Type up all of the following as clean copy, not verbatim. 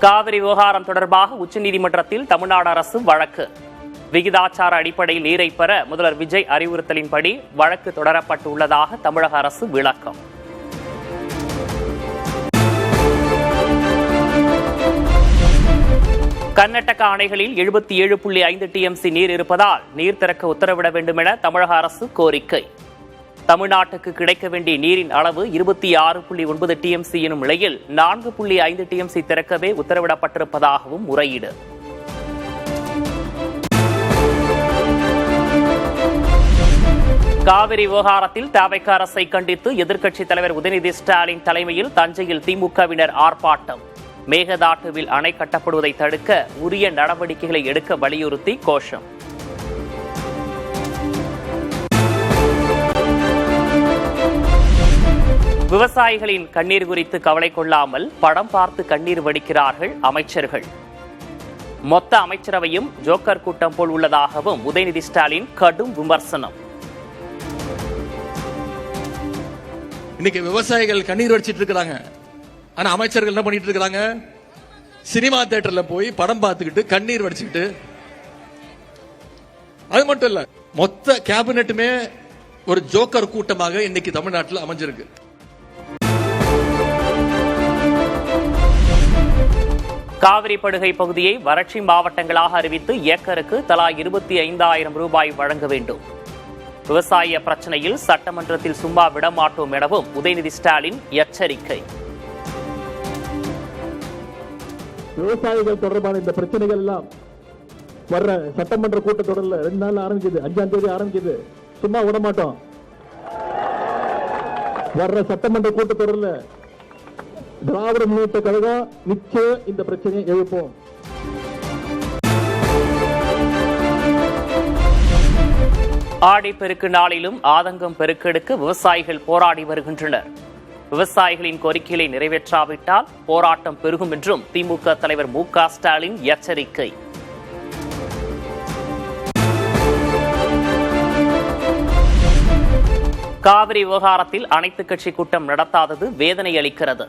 காவிரி விவகாரம் தொடர்பாக உச்சநீதிமன்றத்தில் தமிழ்நாடு அரசு வழக்கு. விகிதாச்சார அடிப்படையில் நீரை பெற முதல்வர் விஜய் அறிவுறுத்தலின்படி வழக்கு தொடரப்பட்டுள்ளதாக தமிழக அரசு விளக்கம். கர்நாடக அணைகளில் 77.5 TMC நீர் இருப்பதால் நீர் திறக்க உத்தரவிட வேண்டும் என தமிழக அரசு கோரிக்கை. தமிழ்நாட்டுக்கு கிடைக்க வேண்டிய நீரின் அளவு 26.9 TMC எனும் நிலையில் 4.5 TMC திறக்கவே உத்தரவிடப்பட்டிருப்பதாகவும் முறையீடு. காவிரி விவகாரத்தில் தவிக அரசை கண்டித்து எதிர்க்கட்சித் தலைவர் உதயநிதி ஸ்டாலின் தலைமையில் தஞ்சையில் திமுகவினர் ஆர்ப்பாட்டம். மேகதாட்டுவில் அணை கட்டப்படுவதை தடுக்க உரிய நடவடிக்கைகளை எடுக்க வலியுறுத்தி கோஷம். விவசாயிகளின் கண்ணீர் குறித்து கவலை கொள்ளாமல் படம் பார்த்து கண்ணீர் வடிக்கிறார்கள் அமைச்சர்கள். மொத்த அமைச்சரவையும் ஜோக்கர் கூட்டம் போல் உள்ளதாகவும் உதயநிதி ஸ்டாலின் கடும் விமர்சனம். இன்னைக்கு விவசாயிகள் கண்ணீர் வடிச்சிட்டு இருக்கிறாங்க. ஆனா அமைச்சர்கள் என்ன பண்ணிட்டு இருக்காங்க? சினிமா தியேட்டர்ல போய் படம் பார்த்துக்கிட்டு கண்ணீர் வடிச்சுக்கிட்டு. அது மட்டும் இல்ல, மொத்த கேபினெட்டுமே ஒரு ஜோக்கர் கூட்டமாக இன்னைக்கு தமிழ்நாட்டில் அமைஞ்சிருக்கு. காவிரி படுகை பகுதியை வறட்சி மாவட்டங்களாக அறிவித்து ஏக்கருக்கு தலா 25,000 ரூபாய் வழங்க வேண்டும். விவசாய பிரச்சனையில் சட்டமன்றத்தில் சும்மா விடமாட்டோம் எனவும் உதயநிதி ஸ்டாலின் எச்சரிக்கை. விவசாயிகள் தொடர்பான இந்த பிரச்சனைகள் எல்லாம் வர்ற சட்டமன்ற கூட்டத்தொடரில் 2 நாள் ஆரம்பிக்குது, 5ஆம் தேதி ஆரம்பிக்குது. சும்மா விடமாட்டோம். வர்ற சட்டமன்ற கூட்டத்தொடரில் திராவிட முன்னேற்ற கழகம் நிச்சயம் இந்த பிரச்சனையை எழுப்போம். ஆடிப்பெருக்கு நாளிலும் ஆதங்கம் பெருக்கெடுக்க விவசாயிகள் போராடி வருகின்றனர். விவசாயிகளின் கோரிக்கைகளை நிறைவேற்றாவிட்டால் போராட்டம் பெருகும் என்றும் திமுக தலைவர் மு.க. ஸ்டாலின் எச்சரிக்கை. காவிரி விவகாரத்தில் அனைத்துக் கட்சி கூட்டம் நடத்தாதது வேதனை அளிக்கிறது.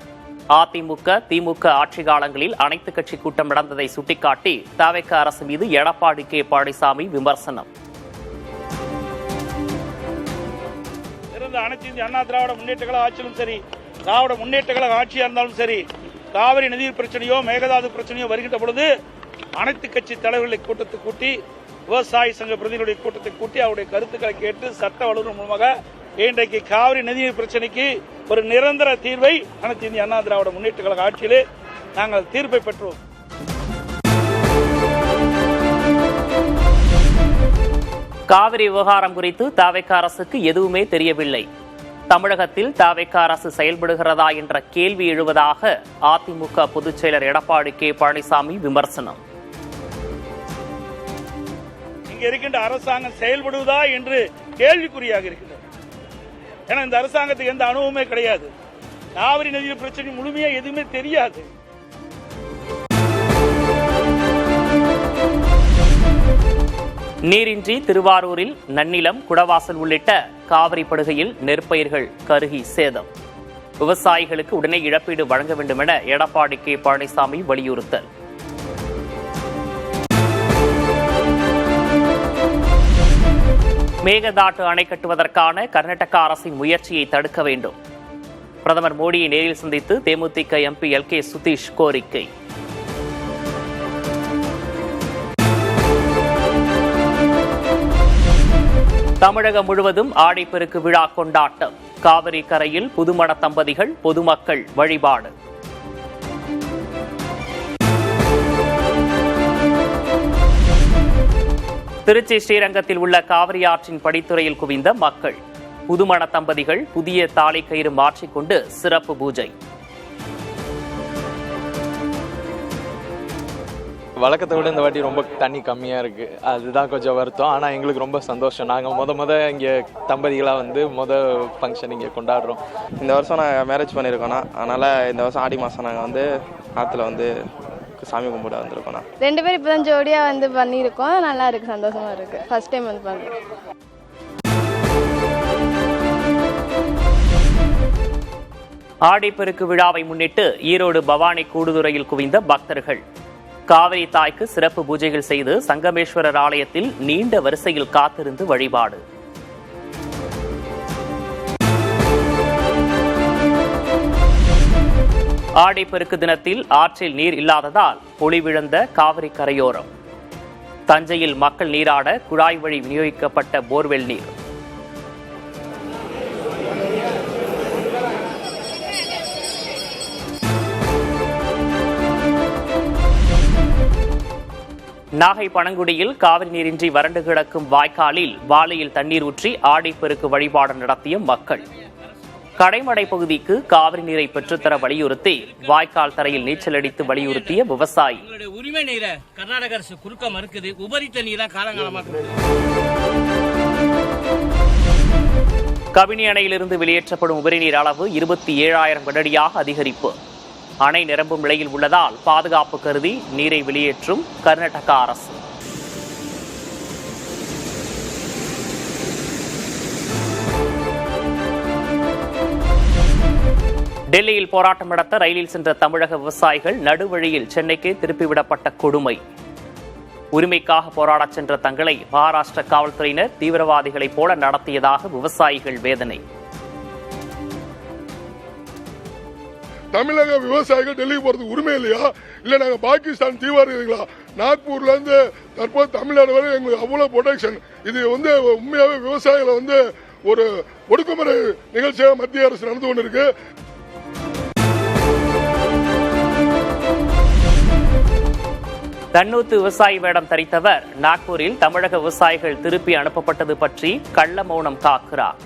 அதிமுக திமுக ஆட்சி காலங்களில் அனைத்துக் கட்சி கூட்டம் நடந்ததை சுட்டிக்காட்டி தவிக அரசு மீது எடப்பாடி கே பழனிசாமி விமர்சனம். அனைத்து இந்திய அண்ணா திராவிட முன்னேற்ற கழக ஆட்சியிலும் சரி, திராவிட முன்னேற்ற கழக ஆட்சியா இருந்தாலும் சரி, காவிரி நதிநீர் பிரச்சனையோ மேகதாது பிரச்சனையோ வருகின்ற பொழுது அனைத்து கட்சி தலைவர்களை கூட்டத்தை கூட்டி, விவசாய சங்க பிரதிநிதிகளுடைய கூட்டத்தை கூட்டி அவருடைய கருத்துக்களை கேட்டு சட்ட வல்லுநர் மூலமாக இன்றைக்கு காவிரி நதிநீர் பிரச்சனைக்கு ஒரு நிரந்தர தீர்வை அனைத்து இந்திய அண்ணா திராவிட முன்னேற்ற கழக ஆட்சியிலே நாங்கள் தீர்ப்பை பெற்றோம். காவிரி விவகாரம் குறித்து தவிக அரசுக்கு எதுவுமே தெரியவில்லை. தமிழகத்தில் தவிக அரசு செயல்படுகிறதா என்ற கேள்வி எழுவதாக அதிமுக பொதுச் செயலர் எடப்பாடி கே பழனிசாமி விமர்சனம். இங்க இருக்கின்ற அரசாங்கம் செயல்படுவதா என்று கேள்விக்குறியாக இருக்கின்றது. ஏன்னா இந்த அரசாங்கத்துக்கு எந்த அனுபவமே கிடையாது. காவிரி நதிநீர் பிரச்சனை முழுமையா எதுவுமே தெரியாது. நீரின்றி திருவாரூரில் நன்னிலம், குடவாசல் உள்ளிட்ட காவிரி படுகையில் நெற்பயிர்கள் கருகி சேதம். விவசாயிகளுக்கு உடனே இழப்பீடு வழங்க வேண்டும் என எடப்பாடி கே பழனிசாமி வலியுறுத்தல். மேகதாட்டு அணை கட்டுவதற்கான கர்நாடக அரசின் முயற்சியை தடுக்க வேண்டும். பிரதமர் மோடியை நேரில் சந்தித்து தேமுதிக எம்பி எல்.கே. சுதீஷ் கோரிக்கை. தமிழகம் முழுவதும் ஆடிப்பெருக்கு விழா கொண்டாட்டம். காவிரி கரையில் புதுமண தம்பதிகள், பொதுமக்கள் வழிபாடு. திருச்சி ஸ்ரீரங்கத்தில் உள்ள காவிரி ஆற்றின் படித்துறையில் குவிந்த மக்கள். புதுமண தம்பதிகள் புதிய தாலி கயிறு மாற்றிக்கொண்டு சிறப்பு பூஜை. வழக்கத்தை விட இந்த வாட்டி ரொம்ப தண்ணி கம்மியாக இருக்குது. அதுதான் கொஞ்சம் வருத்தம். ஆனால் எங்களுக்கு ரொம்ப சந்தோஷம். நாங்கள் முத இங்கே தம்பதிகளாக ஃபங்க்ஷன் இங்கே கொண்டாடுறோம். இந்த வருஷம் நாங்கள் மேரேஜ் பண்ணியிருக்கோண்ணா. அதனால் இந்த வருஷம் ஆடி மாதம் நாங்கள் ஆற்றுல சாமி கும்பிட வந்திருக்கோண்ணா. 2 பேரும் இப்போ தான் ஜோடியாக பண்ணியிருக்கோம். நல்லா இருக்குது, சந்தோஷமாக இருக்குது. ஃபர்ஸ்ட் டைம் பண்ணுறோம். ஆடிப்பெருக்கு விழாவை முன்னிட்டு ஈரோடு பவானி கூடுதுறையில் குவிந்த பக்தர்கள். காவிரி தாய்க்கு சிறப்பு பூஜைகள் செய்து சங்கமேஸ்வரர் ஆலயத்தில் நீண்ட வரிசையில் காத்திருந்து வழிபாடு. ஆடிப்பெருக்கு தினத்தில் ஆற்றில் நீர் இல்லாததால் பொலிவிழந்த காவிரி கரையோரம். தஞ்சையில் மக்கள் நீராட குழாய் வழி விநியோகிக்கப்பட்ட போர்வெல் நீர். நாகை பனங்குடியில் காவிரி நீரின்றி வறண்டு கிடக்கும் வாய்க்காலில் வாளியில் தண்ணீர் ஊற்றி ஆடிப்பெருக்கு வழிபாடு நடத்திய மக்கள். கடைமடை பகுதிக்கு காவிரி நீரை பெற்றுத்தர வலியுறுத்தி வாய்க்கால் தரையில் நீச்சல் அடித்து வலியுறுத்திய விவசாயி. உரிமை நீரை கர்நாடக அரசு குறுக்க மறுக்குது. உபரி தண்ணீர் தான் காலங்காலமாக. கபினி அணையிலிருந்து வெளியேற்றப்படும் உபரி நீர் அளவு 27,000 கனஅடியாக அதிகரிப்பு. அணை நிரம்பும் நிலையில் உள்ளதால் பாதுகாப்பு கருதி நீரை வெளியேற்றும் கர்நாடக அரசு. டெல்லியில் போராட்டம் நடத்த ரயிலில் சென்ற தமிழக விவசாயிகள் நடுவழியில் சென்னைக்கு திருப்பிவிடப்பட்ட கொடுமை. உரிமைக்காக போராடச் சென்ற தங்களை மகாராஷ்டிர காவல்துறையினர் தீவிரவாதிகளைப் போல நடத்தியதாக விவசாயிகள் வேதனை. தமிழக விவசாயிகள் டெல்லி போறதுக்கு உரிமை இல்லையா? இல்ல நாங்க பாகிஸ்தான் தீவிரவாதிகளா? நாக்பூர்ல இருந்து தற்போது தமிழ்நாடு வரை எங்களுக்கு அவ்வளவு ப்ரொடெக்ஷன். இது உண்மையாவே விவசாயிகளை ஒரு ஒடுக்குமுறை நிகழ்ச்சியாக மத்திய அரசு நடந்து கொண்டிருக்கு. தன்னூத்து விவசாயி வேடம் தரித்தவர் நாக்பூரில் தமிழக விவசாயிகள் திருப்பி அனுப்பப்பட்டது பற்றி கள்ள மௌனம் காக்கிறார்.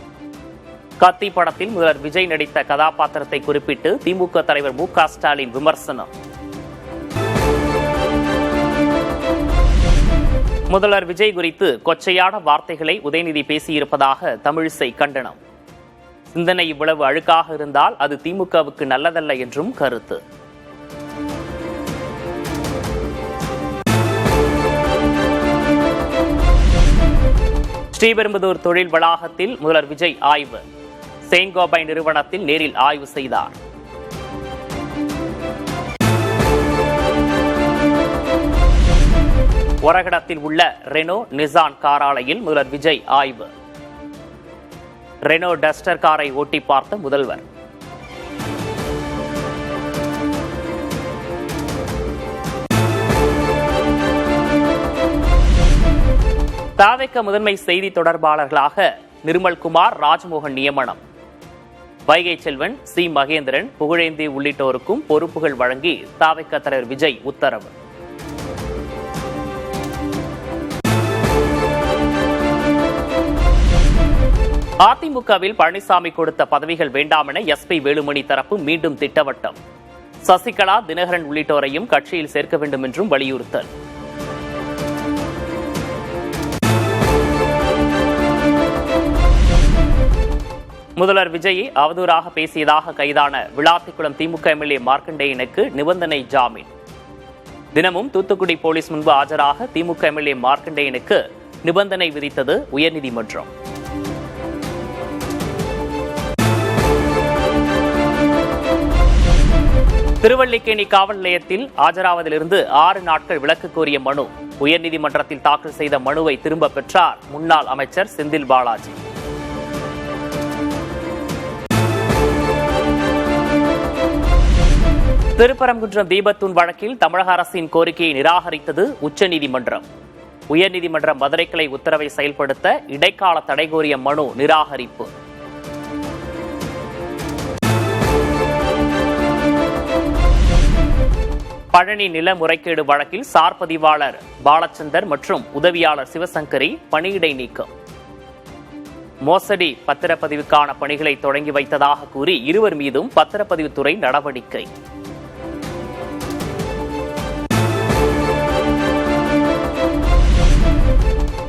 கத்தி படத்தில் முதல்வர் விஜய் நடித்த கதாபாத்திரத்தை குறிப்பிட்டு திமுக தலைவர் மு.க. ஸ்டாலின் விமர்சனம். முதல்வர் விஜய் குறித்து கொச்சையான வார்த்தைகளை உதயநிதி பேசியிருப்பதாக தமிழிசை கண்டனம். சிந்தனை இவ்வளவு அழுக்காக இருந்தால் அது திமுகவுக்கு நல்லதல்ல என்றும் கருத்து. ஸ்ரீபெரும்புதூர் தொழில் வளாகத்தில் முதல்வர் விஜய் ஆய்வு. செயின்கோபை நிறுவனத்தில் நேரில் ஆய்வு செய்தார். ஒரகடத்தில் உள்ள ரெனோ நிசான் கார் ஆலையில் முதல்வர் விஜய் ஆய்வு. ரெனோ டஸ்டர் காரை ஓட்டி பார்த்த முதல்வர். தாவேக முதன்மை செய்தி தொடர்பாளர்களாக நிர்மல்குமார், ராஜ்மோகன் நியமனம். வைகை செல்வன், சி மகேந்திரன், புகழேந்தி உள்ளிட்டோருக்கும் பொறுப்புகள் வழங்கி தாவேக தலைவர் விஜய் உத்தரவு. அதிமுகவில் பழனிசாமி கொடுத்த பதவிகள் வேண்டாம் என எஸ்பி வேலுமணி தரப்பு மீண்டும் திட்டவட்டம். சசிகலா, தினகரன் உள்ளிட்டோரையும் கட்சியில் சேர்க்க வேண்டும் என்றும் வலியுறுத்தல். முதல்வர் விஜயை அவதூறாக பேசியதாக கைதான விளாத்திக்குளம் திமுக எம்எல்ஏ மார்க்கண்டேயனுக்கு நிபந்தனை ஜாமீன். தினமும் தூத்துக்குடி போலீஸ் முன்பு ஆஜராக திமுக எம்எல்ஏ மார்க்கண்டேயனுக்கு நிபந்தனை விதித்தது உயர்நீதிமன்றம். திருவல்லிக்கேணி காவல் நிலையத்தில் ஆஜராவதிலிருந்து 6 நாட்கள் விலக்கு கோரிய மனு. உயர்நீதிமன்றத்தில் தாக்கல் செய்த மனுவை திரும்ப பெற்றார் முன்னாள் அமைச்சர் செந்தில் பாலாஜி. திருப்பரங்குன்றம் தீபத்தூண் வழக்கில் தமிழக அரசின் கோரிக்கையை நிராகரித்தது உச்சநீதிமன்றம். உயர்நீதிமன்ற மதுரை கிளை உத்தரவை செயல்படுத்த இடைக்கால தடை கோரிய மனு நிராகரிப்பு. பழனி நில முறைகேடு வழக்கில் சார் பதிவாளர் பாலச்சந்தர் மற்றும் உதவியாளர் சிவசங்கரி பணியிடை நீக்கம். மோசடி பத்திரப்பதிவுக்கான பணிகளை தொடங்கி வைத்ததாக கூறி 2 மீதும் பத்திரப்பதிவுத்துறை நடவடிக்கை.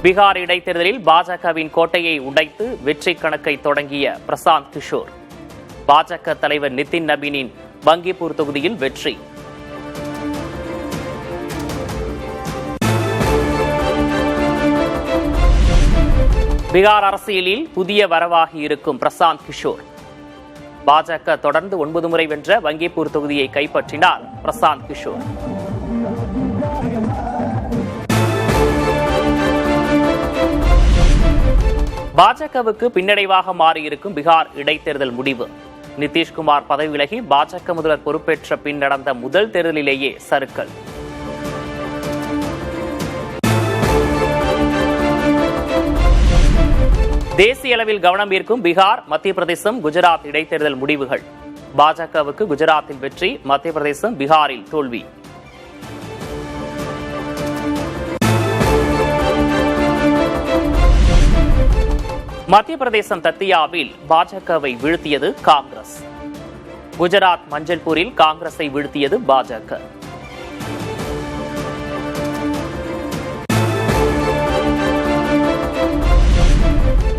பீகார் இடைத்தேர்தலில் பாஜகவின் கோட்டையை உடைத்து வெற்றி கணக்கை தொடங்கிய பிரசாந்த் கிஷோர். பாஜக தலைவர் நிதின் நபீனின் பங்கிப்பூர் தொகுதியில் வெற்றி. பீகார் அரசியலில் புதிய வரவாகி இருக்கும் பிரசாந்த் கிஷோர். பாஜக தொடர்ந்து 9 முறை வென்ற வங்கிப்பூர் தொகுதியை கைப்பற்றினார் பிரசாந்த் கிஷோர். பாஜகவுக்கு பின்னடைவாக மாறியிருக்கும் பீகார் இடைத்தேர்தல் முடிவு. நிதிஷ்குமார் பதவி விலகி பாஜக முதல்வர் பொறுப்பேற்ற பின் நடந்த முதல் தேர்தலிலேயே சறுக்கல். தேசிய அளவில் கவனம் ஈர்க்கும் பீகார், மத்திய பிரதேசம், குஜராத் இடைத்தேர்தல் முடிவுகள். பாஜகவுக்கு குஜராத்தில் வெற்றி, மத்திய பிரதேசம், பீகாரில் தோல்வி. மத்திய பிரதேசம் தத்தியாவில் பாஜகவை வீழ்த்தியது காங்கிரஸ். குஜராத் மஞ்சள்பூரில் காங்கிரஸை வீழ்த்தியது பாஜக.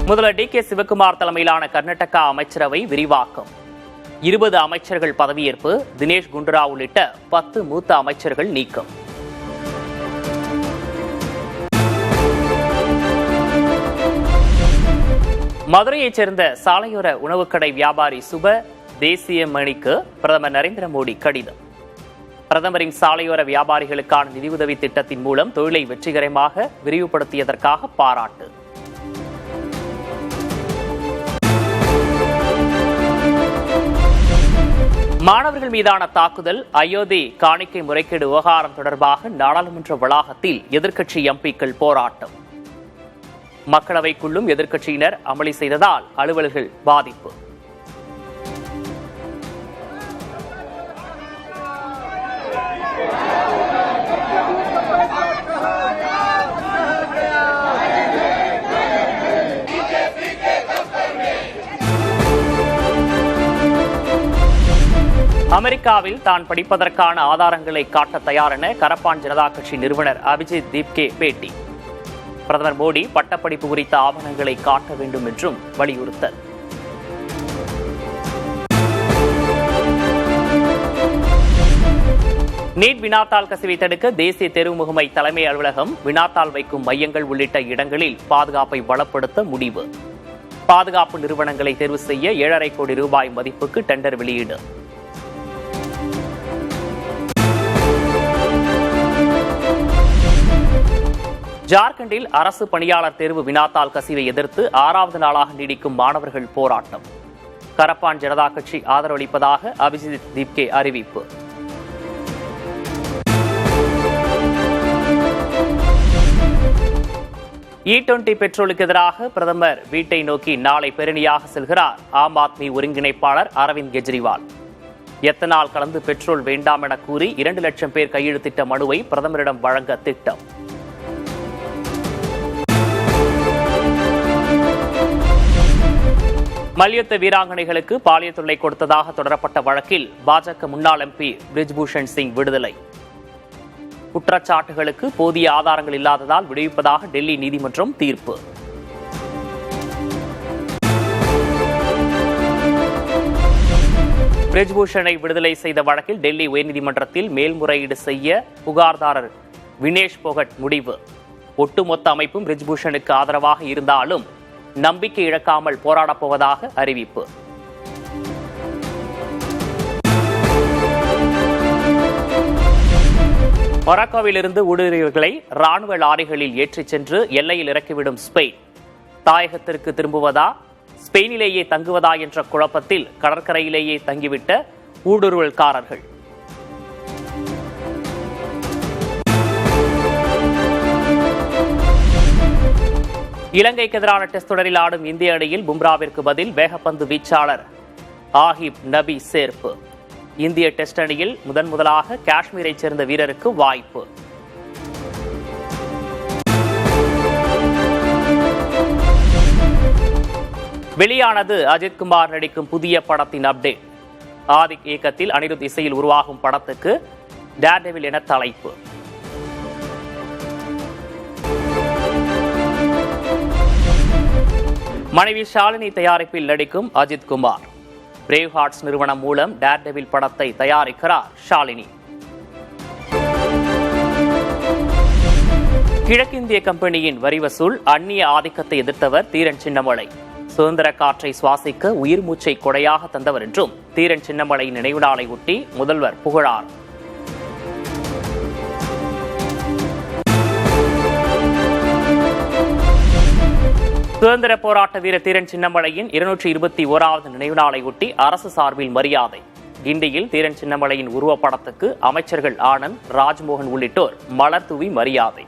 முதல்வர் டி.கே. சிவகுமார் தலைமையிலான கர்நாடகா அமைச்சரவை விரிவாக்கம். 20 அமைச்சர்கள் பதவியேற்பு. தினேஷ் குண்டுராவ் உள்ளிட்ட 10 மூத்த அமைச்சர்கள் நீக்கம். மதுரையைச் சேர்ந்த சாலையோர உணவுக்கடை வியாபாரி சுப தேசியமணிக்கு பிரதமர் நரேந்திர மோடி கடிதம். பிரதமரின் சாலையோர வியாபாரிகளுக்கான நிதியுதவி திட்டத்தின் மூலம் தொழிலை வெற்றிகரமாக விரிவுபடுத்தியதற்காக பாராட்டு. மாணவர்கள் மீதான தாக்குதல், அயோத்தி காணிக்கை முறைகேடு விவகாரம் தொடர்பாக நாடாளுமன்ற வளாகத்தில் எதிர்க்கட்சி எம்பிக்கள் போராட்டம். மக்களவைக்குள்ளும் எதிர்க்கட்சியினர் அமளி செய்ததால் அலுவலர்கள் பாதிப்பு. அமெரிக்காவில் தான் படிப்பதற்கான ஆதாரங்களை காட்ட தயார் என கரப்பான் ஜனதா கட்சி நிறுவனர் அபிஜித் தீப்கே பேட்டி. பிரதமர் மோடி பட்டப்படிப்பு குறித்த ஆவணங்களை காட்ட வேண்டும் என்றும் வலியுறுத்தல். நீட் வினாத்தாள் கசிவை தடுக்க தேசிய தேர்வு முகமை தலைமை அலுவலகம் வினாத்தாள் வைக்கும் மையங்கள் உள்ளிட்ட இடங்களில் பாதுகாப்பை பலப்படுத்த முடிவு. பாதுகாப்பு நிறுவனங்களை தேர்வு செய்ய 7.5 கோடி ரூபாய் மதிப்புக்கு டெண்டர் வெளியீடு. ஜார்க்கண்டில் அரசு பணியாளர் தேர்வு வினாத்தாள் கசிவை எதிர்த்து 6வது நாளாக நீடிக்கும் மாணவர்கள் போராட்டம். கரப்பான் ஜனதா கட்சி ஆதரவளிப்பதாக அபிஜித் தீப்கே அறிவிப்பு. E20 பெட்ரோலுக்கு எதிராக பிரதமர் வீட்டை நோக்கி நாளை பேரணியாக செல்கிறார் ஆம் ஆத்மி ஒருங்கிணைப்பாளர் அரவிந்த் கெஜ்ரிவால். எத்தனால் கலந்து பெட்ரோல் வேண்டாம் என கூறி 2 லட்சம் பேர் கையெழுத்திட்ட மனுவை பிரதமரிடம் வழங்க திட்டம். மல்யுத்த வீராங்கனைகளுக்கு பாலியல் தொல்லை கொடுத்ததாக தொடரப்பட்ட வழக்கில் பாஜக முன்னாள் எம்பி பிரிஜ்பூஷன் சிங் விடுதலை. குற்றச்சாட்டுகளுக்கு போதிய ஆதாரங்கள் இல்லாததால் விடுவிப்பதாக டெல்லி நீதிமன்றம் தீர்ப்பு. பிரிஜ்பூஷனை விடுதலை செய்த வழக்கில் டெல்லி உயர்நீதிமன்றத்தில் மேல்முறையீடு செய்ய புகார்தாரர் வினேஷ் போகட் முடிவு. ஒட்டுமொத்த அமைப்பும் பிரிஜ்பூஷனுக்கு ஆதரவாக இருந்தாலும் நம்பிக்கை இழக்காமல் போராடப் போவதாக அறிவிப்பு. மொராக்கோவிலிருந்து ஊடுருவியவர்களை ராணுவ லாரிகளில் ஏற்றிச் சென்று எல்லையில் இறக்கிவிடும் ஸ்பெயின். தாயகத்திற்கு திரும்புவதா, ஸ்பெயினிலேயே தங்குவதா என்ற குழப்பத்தில் கடற்கரையிலேயே தங்கிவிட்ட ஊடுருவல்காரர்கள். இலங்கைக்கு எதிரான டெஸ்ட் தொடரில் ஆடும் இந்திய அணியில் பும்ராவிற்கு பதில் வேகப்பந்து வீச்சாளர் ஆஹிப் நபி சேர்ப்பு. இந்திய டெஸ்ட் அணியில் முதலாக காஷ்மீரைச் சேர்ந்த வீரருக்கு வாய்ப்பு. வெளியானது அஜித்குமார் நடிக்கும் புதிய படத்தின் அப்டேட். ஆதிக் இயக்கத்தில் அனிருத் இசையில் உருவாகும் படத்துக்கு டேர்டெவில் என தலைப்பு. மனைவி ஷாலினி தயாரிப்பில் நடிக்கும் அஜித்குமார். பிரேவ் ஹார்ட்ஸ் நிறுவனம் மூலம் டேர்டெவில் படத்தை தயாரிக்கிறார் ஷாலினி. கிழக்கிந்திய கம்பெனியின் வரி வசூல், அந்நிய ஆதிக்கத்தை எதிர்த்தவர் தீரன் சின்னமலை. சுதந்திர காற்றை சுவாசிக்க உயிர் மூச்சை கொடையாக தந்தவர் என்றும் தீரன் சின்னமலை நினைவு நாளை ஒட்டி முதல்வர் புகழார். சுதந்திர போராட்ட வீரர் தீரன் சின்னமலையின் 221வது நினைவு நாளை ஒட்டி அரசு சார்பில் மரியாதை. கிண்டியில் தீரன் சின்னமலையின் உருவப்படத்துக்கு அமைச்சர்கள் ஆனந்த், ராஜ்மோகன் உள்ளிட்டோர் மலர் தூவி மரியாதை.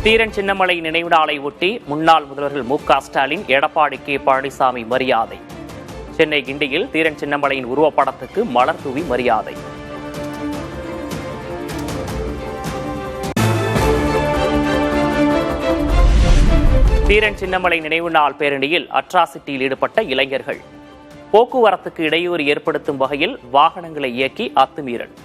தீரன் சின்னமலை நினைவு நாளை ஒட்டி முன்னாள் முதல்வர்கள் மு.க. ஸ்டாலின், எடப்பாடி கே. பழனிசாமி மரியாதை. சென்னை கிண்டியில் தீரன் சின்னமலையின் உருவப்படத்துக்கு மலர் தூவி மரியாதை. தீரன் சின்னமலை நினைவு நாள் பேரணியில் அட்ராசிட்டியில் ஈடுபட்ட இளைஞர்கள். போக்குவரத்துக்கு இடையூறு ஏற்படுத்தும் வகையில் வாகனங்களை இயக்கி அத்துமீறல்.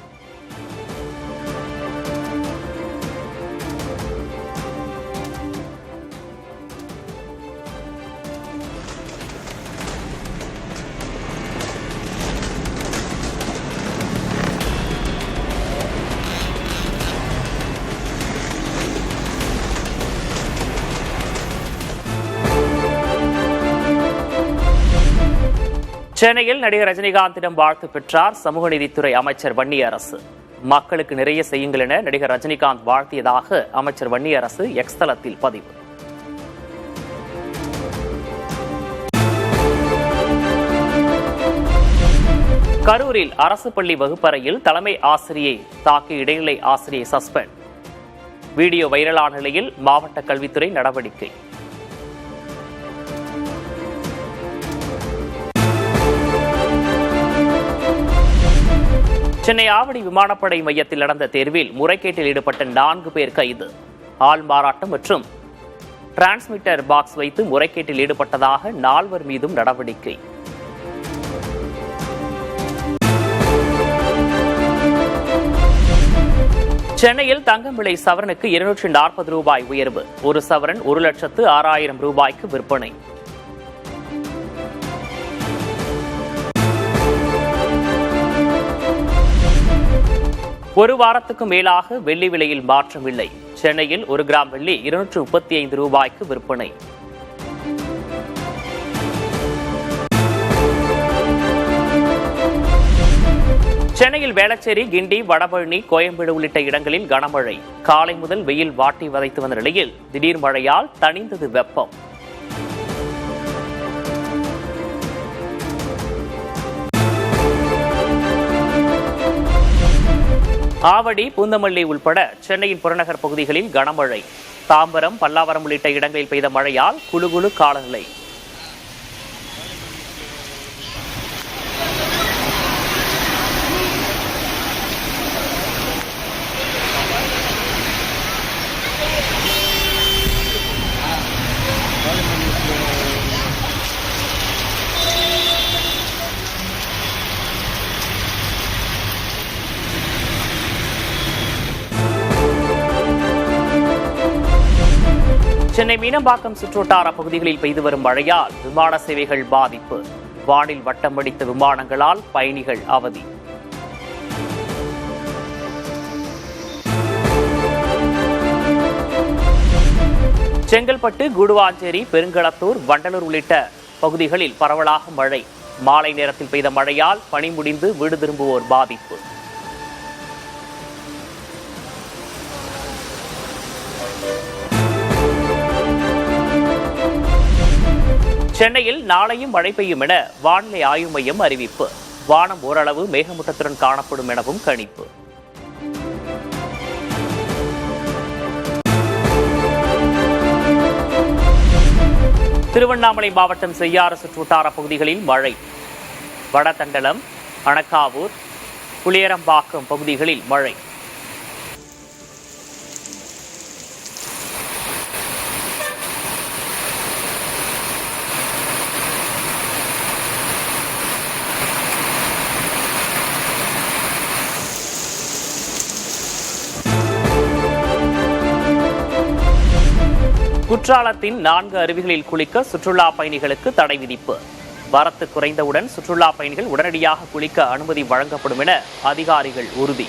சென்னையில் நடிகர் ரஜினிகாந்திடம் வாழ்த்து பெற்றார் சமூக நீதித்துறை அமைச்சர் வன்னியரசு. மக்களுக்கு நிறைய செய்யுங்கள் என நடிகர் ரஜினிகாந்த் வாழ்த்தியதாக அமைச்சர் வன்னியரசு எக்ஸ் தளத்தில் பதிவு. கரூரில் அரசு பள்ளி வகுப்பறையில் தலைமை ஆசிரியை தாக்கி இடைநிலை ஆசிரியை சஸ்பெண்ட். வீடியோ வைரலான நிலையில் மாவட்ட கல்வித்துறை நடவடிக்கை. சென்னை ஆவடி விமானப்படை மையத்தில் நடந்த தேர்வில் முறைகேட்டில் ஈடுபட்ட 4 பேர் கைது. ஆள் மாறாட்டம் மற்றும் டிரான்ஸ்மிட்டர் பாக்ஸ் வைத்து முறைகேட்டில் ஈடுபட்டதாக 4 மீதும் நடவடிக்கை. சென்னையில் தங்கம் விலை சவரனுக்கு 240 ரூபாய் உயர்வு. ஒரு சவரன் 1,06,000 ரூபாய்க்கு விற்பனை. ஒரு வாரத்துக்கு மேலாக வெள்ளி விலையில் மாற்றம் இல்லை. சென்னையில் 1 கிராம் வெள்ளி 235 ரூபாய்க்கு விற்பனை. சென்னையில் வேளச்சேரி, கிண்டி, வடபழனி, கோயம்பேடு உள்ளிட்ட இடங்களில் கனமழை. காலை முதல் வெயில் வாட்டி வதைத்து வந்த நிலையில் திடீர் மழையால் தணிந்தது வெப்பம். ஆவடி, பூந்தமல்லி உள்பட சென்னையின் புறநகர் பகுதிகளில் கனமழை. தாம்பரம், பல்லாவரம் உள்ளிட்ட இடங்களில் பெய்த மழையால் குளுகுளு காலநிலை. சென்னை மீனம்பாக்கம் சுற்றுவட்டார பகுதிகளில் பெய்து வரும் மழையால் விமான சேவைகள் பாதிப்பு. வானில் வட்டம் அடித்த விமானங்களால் பயணிகள் அவதி. செங்கல்பட்டு, கூடுவாஞ்சேரி, பெருங்களத்தூர், வண்டலூர் உள்ளிட்ட பகுதிகளில் பரவலாக மழை. மாலை நேரத்தில் பெய்த மழையால் பணி முடிந்து வீடு திரும்புவோர் பாதிப்பு. சென்னையில் நாளையும் மழை பெய்யும் என வானிலை ஆய்வு மையம் அறிவிப்பு. வானம் ஓரளவு மேகமூட்டத்துடன் காணப்படும் எனவும் கணிப்பு. திருவண்ணாமலை மாவட்டம் செய்யாறு சுற்றுவட்டார பகுதிகளில் மழை. வடதண்டலம், அணக்காவூர், புளியரம்பாக்கம் பகுதிகளில் மழை. குற்றாலத்தின் 4 அருவிகளில் குளிக்க சுற்றுலா பயணிகளுக்கு தடை விதிப்பு. வரத்து குறைந்தவுடன் சுற்றுலா பயணிகள் உடனடியாக குளிக்க அனுமதி வழங்கப்படும் என அதிகாரிகள் உறுதி.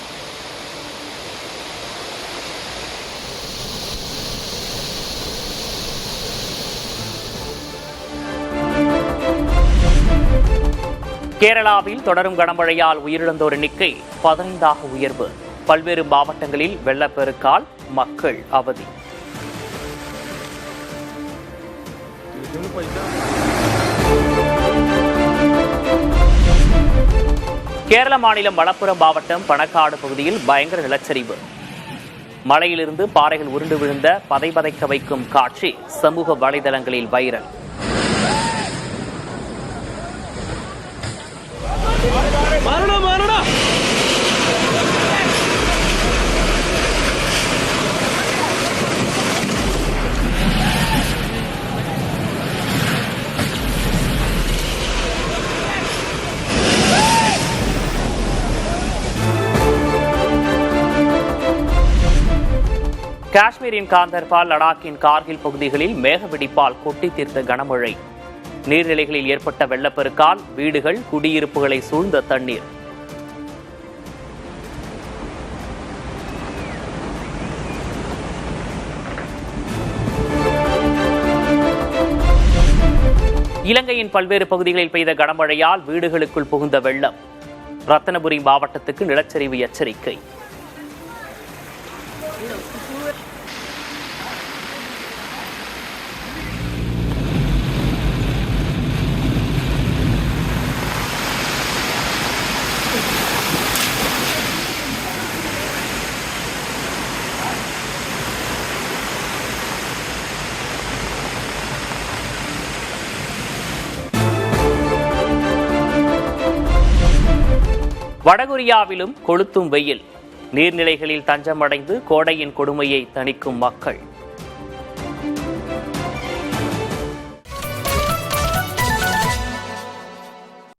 கேரளாவில் தொடரும் கனமழையால் உயிரிழந்தோர் எண்ணிக்கை 15ஆக உயர்வு. பல்வேறு மாவட்டங்களில் வெள்ளப்பெருக்கால் மக்கள் அவதி. கேரள மாநிலம் மலப்புரம் மாவட்டம் பணக்காடு பகுதியில் பயங்கர நிலச்சரிவு. மலையிலிருந்து பாறைகள் உருண்டு விழுந்த பதைபதைக்க வைக்கும் காட்சி சமூக வலைதளங்களில் வைரல். காஷ்மீரின் காந்தர்பால், லடாக்கின் கார்கில் பகுதிகளில் மேக வெடிப்பால் கொட்டி தீர்த்த கனமழை. நீர்நிலைகளில் ஏற்பட்ட வெள்ளப்பெருக்கால் வீடுகள், குடியிருப்புகளை சூழ்ந்த தண்ணீர். இலங்கையின் பல்வேறு பகுதிகளில் பெய்த கனமழையால் வீடுகளுக்குள் புகுந்த வெள்ளம். ரத்தினபுரி மாவட்டத்துக்கு நிலச்சரிவு எச்சரிக்கை. வடகொரியாவிலும் கொளுத்தும் வெயில். நீர்நிலைகளில் தஞ்சமடைந்து கோடையின் கொடுமையை தணிக்கும் மக்கள்.